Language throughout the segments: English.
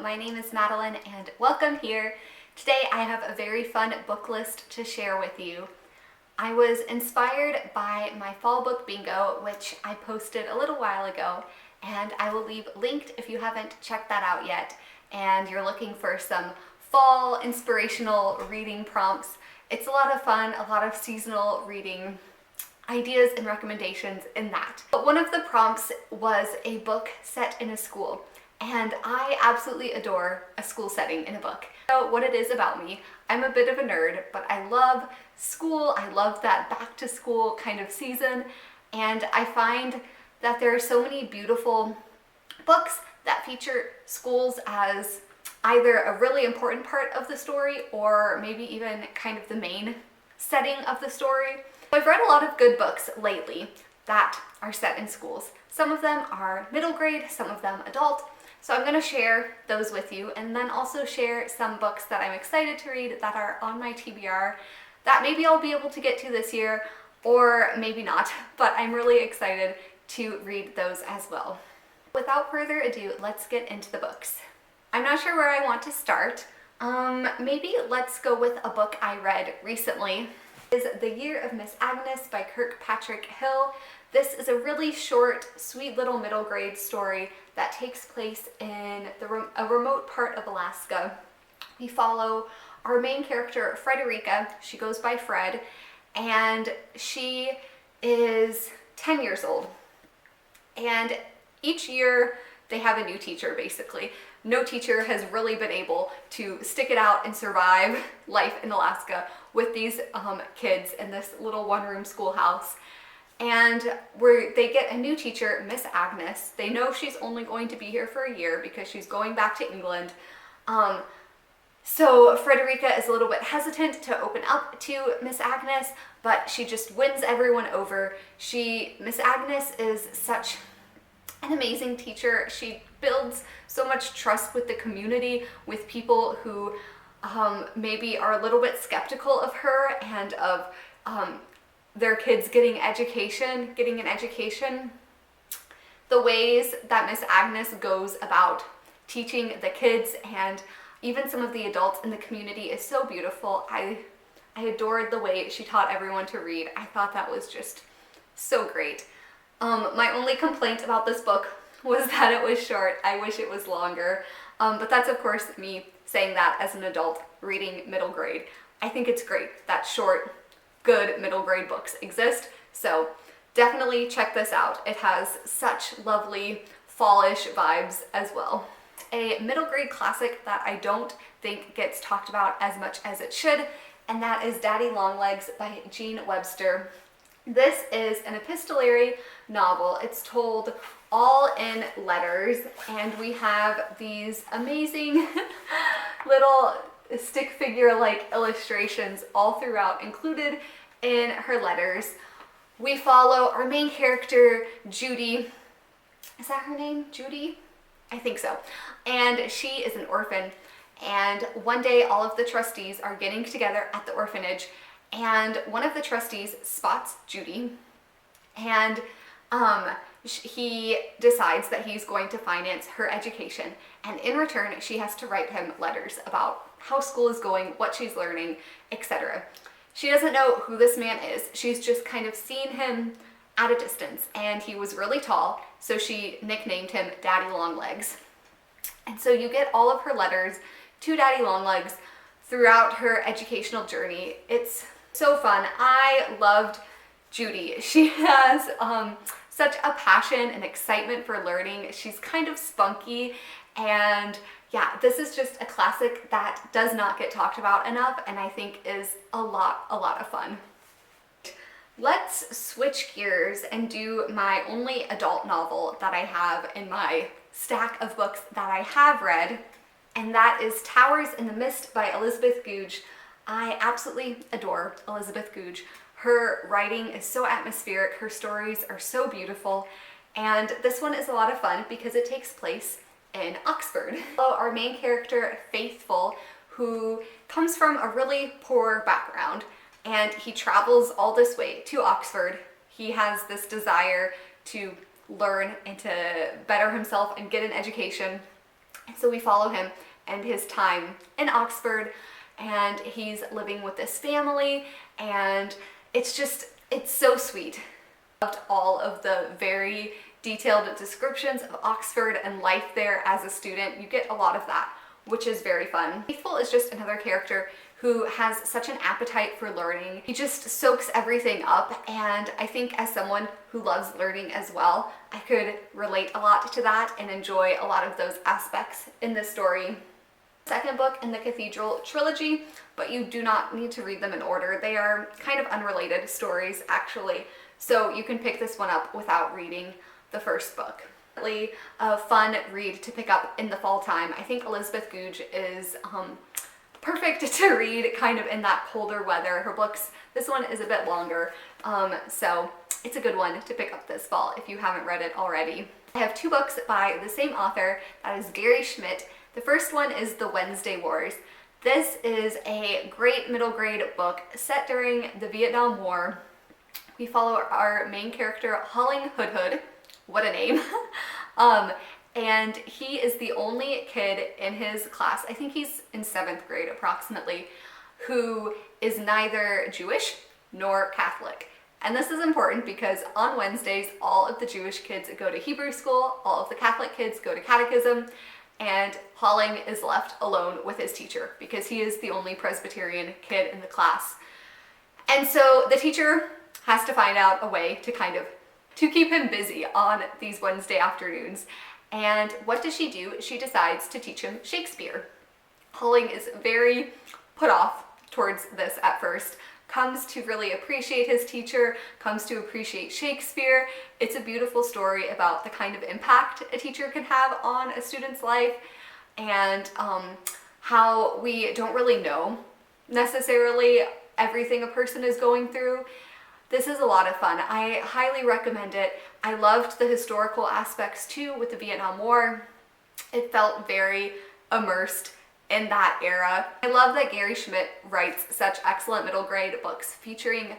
my name is Madeline and welcome here. Today I have a very fun book list to share with you. I was inspired by my fall book bingo, which I posted a little while ago, and I will leave linked if you haven't checked that out yet and you're looking for some fall inspirational reading prompts. It's a lot of fun, a lot of seasonal reading ideas and recommendations in that. But one of the prompts was a book set in a school, and I absolutely adore a school setting in a book. So what it is about me, I'm a bit of a nerd, but I love school. I love that back to school kind of season, and I find that there are so many beautiful books that feature schools as either a really important part of the story or maybe even kind of the main setting of the story. I've read a lot of good books lately that are set in schools. Some of them are middle grade, some of them adult. So I'm going to share those with you and then also share some books that I'm excited to read that are on my TBR that maybe I'll be able to get to this year or maybe not, but I'm really excited to read those as well. Without further ado, let's get into the books. I'm not sure where I want to start. Maybe let's go with a book I read recently. Is The Year of Miss Agnes by Kirkpatrick Hill. This is a really short, sweet little middle grade story that takes place in a remote part of Alaska. We follow our main character, Frederica. She goes by Fred, and she is 10 years old. And each year they have a new teacher, basically. No teacher has really been able to stick it out and survive life in Alaska with these kids in this little one-room schoolhouse. And they get a new teacher, Miss Agnes. They know she's only going to be here for a year because she's going back to England. So Frederica is a little bit hesitant to open up to Miss Agnes, but she just wins everyone over. Miss Agnes is such an amazing teacher. She builds so much trust with the community, with people who maybe are a little bit skeptical of her and of their kids getting an education. The ways that Miss Agnes goes about teaching the kids and even some of the adults in the community is so beautiful. I adored the way she taught everyone to read. I thought that was just so great. My only complaint about this book was that it was short. I wish it was longer. But that's of course me saying that as an adult reading middle grade. I think it's great that short, good middle grade books exist. So definitely check this out. It has such lovely fallish vibes as well. A middle grade classic that I don't think gets talked about as much as it should, and that is Daddy Longlegs by Jean Webster. This is an epistolary novel. It's told all in letters, and we have these amazing little stick figure-like illustrations all throughout included in her letters. We follow our main character, Judy. Is that her name? Judy? I think so. And she is an orphan, and one day all of the trustees are getting together at the orphanage, and one of the trustees spots Judy, and he decides that he's going to finance her education, and in return she has to write him letters about how school is going, what she's learning, etc. She doesn't know who this man is. She's just kind of seen him at a distance, and he was really tall, so she nicknamed him Daddy Longlegs. And so you get all of her letters to Daddy Longlegs throughout her educational journey. It's so fun. I loved Judy. She has such a passion and excitement for learning. She's kind of spunky, and yeah, this is just a classic that does not get talked about enough, and I think is a lot of fun. Let's switch gears and do my only adult novel that I have in my stack of books that I have read, and that is Towers in the Mist by Elizabeth Goudge. I absolutely adore Elizabeth Goudge. Her writing is so atmospheric, her stories are so beautiful, and this one is a lot of fun because it takes place in Oxford. Our main character, Faithful, who comes from a really poor background, and he travels all this way to Oxford. He has this desire to learn and to better himself and get an education. So we follow him and his time in Oxford, and he's living with this family, and it's so sweet. I loved all of the very detailed descriptions of Oxford and life there as a student. You get a lot of that, which is very fun. Faithful is just another character who has such an appetite for learning. He just soaks everything up, and I think as someone who loves learning as well, I could relate a lot to that and enjoy a lot of those aspects in this story. Second book in the Cathedral trilogy, but you do not need to read them in order. They are kind of unrelated stories, actually, so you can pick this one up without reading the first book. A fun read to pick up in the fall time. I think Elizabeth Goudge is perfect to read kind of in that colder weather. Her books, this one is a bit longer, so it's a good one to pick up this fall if you haven't read it already. I have two books by the same author, that is Gary Schmidt. The first one is The Wednesday Wars. This is a great middle grade book set during the Vietnam War. We follow our main character, Holling Hood. What a name. And he is the only kid in his class, I think he's in 7th grade approximately, who is neither Jewish nor Catholic. And this is important because on Wednesdays, all of the Jewish kids go to Hebrew school, all of the Catholic kids go to catechism, and Holling is left alone with his teacher because he is the only Presbyterian kid in the class. And so the teacher has to find out a way to keep him busy on these Wednesday afternoons. And what does she do? She decides to teach him Shakespeare. Holling is very put off towards this at first, comes to really appreciate his teacher, comes to appreciate Shakespeare. It's a beautiful story about the kind of impact a teacher can have on a student's life, and how we don't really know necessarily everything a person is going through. This is a lot of fun. I highly recommend it. I loved the historical aspects too with the Vietnam War. It felt very immersed in that era. I love that Gary Schmidt writes such excellent middle grade books featuring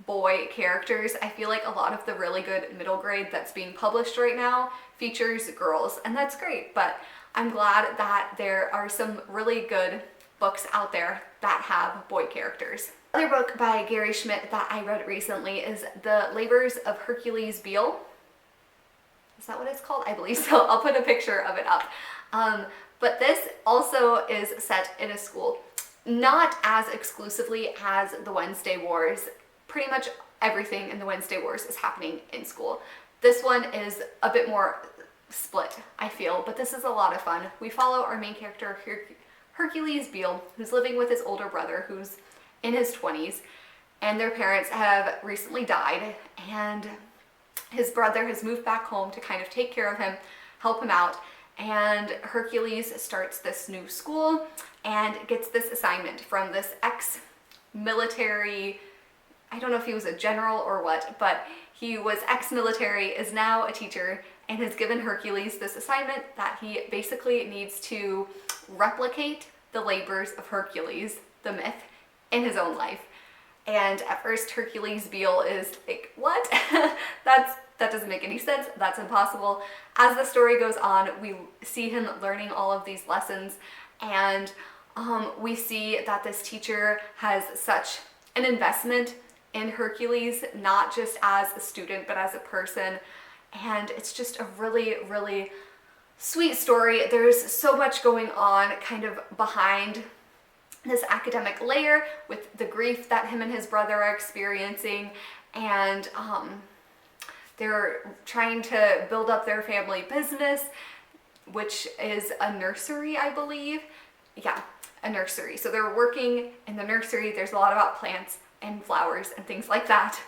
boy characters. I feel like a lot of the really good middle grade that's being published right now features girls, and that's great, but I'm glad that there are some really good books out there that have boy characters. Another book by Gary Schmidt that I read recently is The Labors of Hercules Beale. Is that what it's called? I believe so. I'll put a picture of it up. But this also is set in a school, not as exclusively as the Wednesday Wars. Pretty much everything in the Wednesday Wars is happening in school. This one is a bit more split, I feel, but this is a lot of fun. We follow our main character, Hercules Beale, who's living with his older brother, who's in his 20s, and their parents have recently died, and his brother has moved back home to kind of take care of him, help him out, and Hercules starts this new school and gets this assignment from this ex-military, I don't know if he was a general or what, but he was ex-military, is now a teacher, and has given Hercules this assignment that he basically needs to replicate the labors of Hercules, the myth, in his own life. And at first Hercules Beale is like, what? That doesn't make any sense, that's impossible. As the story goes on, we see him learning all of these lessons, and we see that this teacher has such an investment in Hercules, not just as a student, but as a person. And it's just a really, really sweet story. There's so much going on kind of behind this academic layer with the grief that him and his brother are experiencing, and they're trying to build up their family business, which is a nursery, I believe. Yeah, a nursery. So they're working in the nursery. There's a lot about plants and flowers and things like that.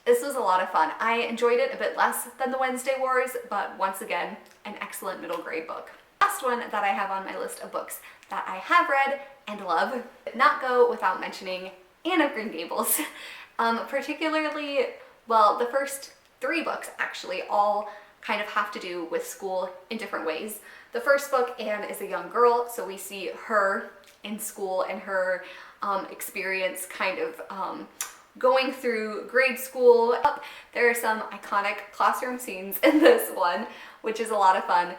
This was a lot of fun. I enjoyed it a bit less than the Wednesday Wars, but once again, an excellent middle grade book. Last one that I have on my list of books that I have read and love, not go without mentioning Anne of Green Gables. Particularly, well, the first 3 books actually all kind of have to do with school in different ways. The first book, Anne is a young girl, so we see her in school and her experience kind of going through grade school. There are some iconic classroom scenes in this one, which is a lot of fun.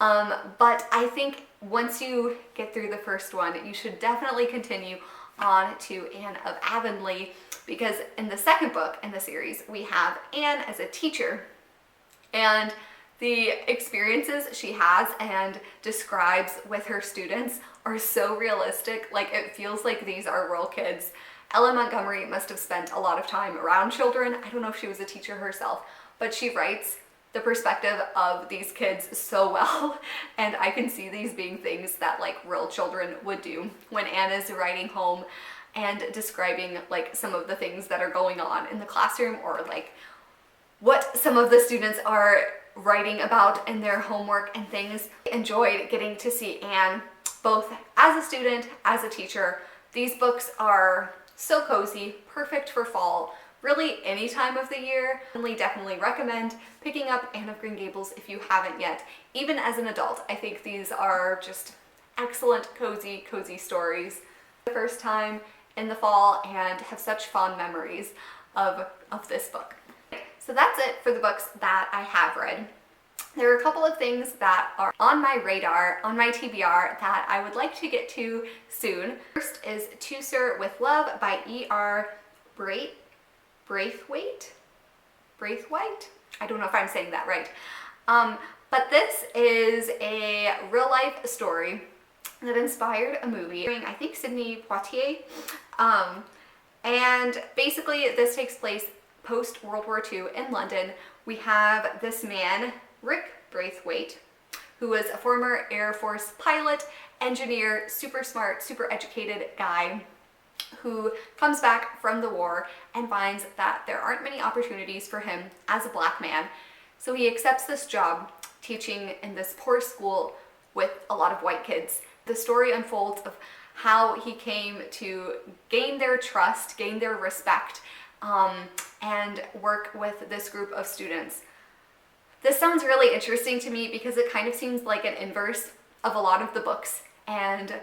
But I think once you get through the first one, you should definitely continue on to Anne of Avonlea, because in the second book in the series, we have Anne as a teacher, and the experiences she has and describes with her students are so realistic. Like, it feels like these are real kids. Ellen Montgomery must have spent a lot of time around children. I don't know if she was a teacher herself, but she writes the perspective of these kids so well, and I can see these being things that like real children would do. When Anne is writing home and describing like some of the things that are going on in the classroom, or like what some of the students are writing about in their homework and things. I enjoyed getting to see Anne both as a student, as a teacher. These books are so cozy, perfect for fall, really any time of the year. I definitely recommend picking up Anne of Green Gables if you haven't yet. Even as an adult, I think these are just excellent, cozy stories. The first time in the fall, and have such fond memories of this book. So that's it for the books that I have read. There are a couple of things that are on my radar, on my TBR, that I would like to get to soon. First is To Sir with Love by E.R. Braithwaite? I don't know if I'm saying that right. But this is a real life story that inspired a movie during, I think, Sidney Poitier. And basically this takes place post World War II in London. We have this man, Rick Braithwaite, who was a former Air Force pilot, engineer, super smart, super educated guy, who comes back from the war and finds that there aren't many opportunities for him as a black man. So he accepts this job teaching in this poor school with a lot of white kids. The story unfolds of how he came to gain their trust, gain their respect, and work with this group of students. This sounds really interesting to me because it kind of seems like an inverse of a lot of the books and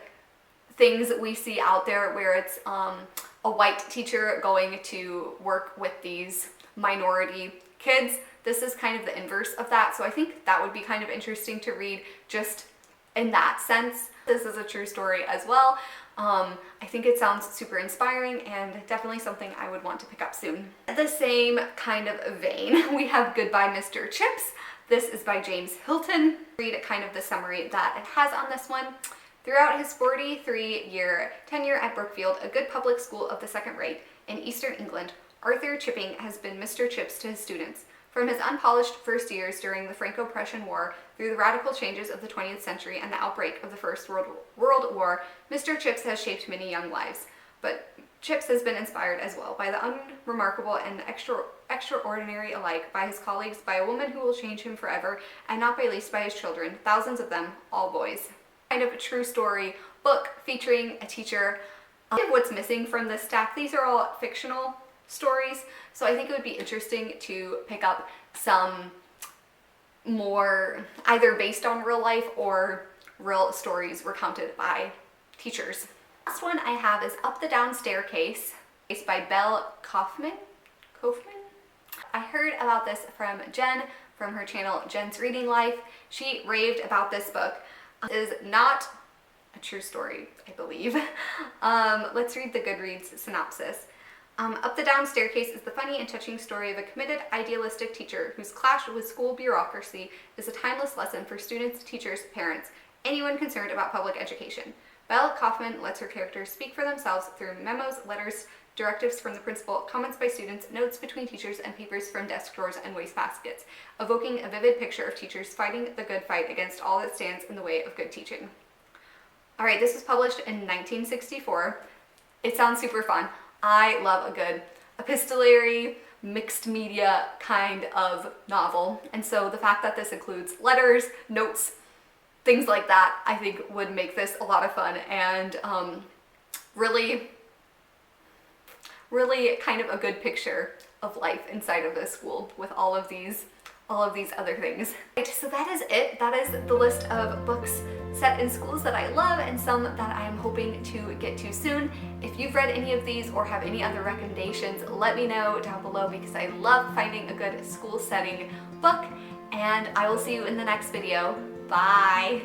things that we see out there, where it's a white teacher going to work with these minority kids. This is kind of the inverse of that, so I think that would be kind of interesting to read just in that sense. This is a true story as well. I think it sounds super inspiring and definitely something I would want to pick up soon. The same kind of vein, we have Goodbye Mr. Chips. This is by James Hilton. Read kind of the summary that it has on this one. Throughout his 43-year tenure at Brookfield, a good public school of the second rate in Eastern England, Arthur Chipping has been Mr. Chips to his students. From his unpolished first years during the Franco-Prussian War through the radical changes of the 20th century and the outbreak of the First World War, Mr. Chips has shaped many young lives. But Chips has been inspired as well by the unremarkable and extraordinary alike, by his colleagues, by a woman who will change him forever, and not by least by his children, thousands of them, all boys. Kind of a true story book featuring a teacher. What's missing from this stack, these are all fictional stories, so I think it would be interesting to pick up some more either based on real life or real stories recounted by teachers. Last one I have is Up the Down Staircase. It's by Belle Kaufman. I heard about this from Jen from her channel Jen's Reading Life. She raved about this book. It is not a true story, I believe. Let's read the Goodreads synopsis. Up the Down Staircase is the funny and touching story of a committed, idealistic teacher whose clash with school bureaucracy is a timeless lesson for students, teachers, parents, anyone concerned about public education. Belle Kaufman lets her characters speak for themselves through memos, letters, directives from the principal, comments by students, notes between teachers, and papers from desk drawers and wastebaskets, evoking a vivid picture of teachers fighting the good fight against all that stands in the way of good teaching. Alright, this was published in 1964. It sounds super fun. I love a good epistolary, mixed media kind of novel, and so the fact that this includes letters, notes, things like that, I think would make this a lot of fun, and really kind of a good picture of life inside of this school with all of these other things. Right, so that is it. That is the list of books set in schools that I love and some that I am hoping to get to soon. If you've read any of these or have any other recommendations, let me know down below, because I love finding a good school setting book, and I will see you in the next video. Bye.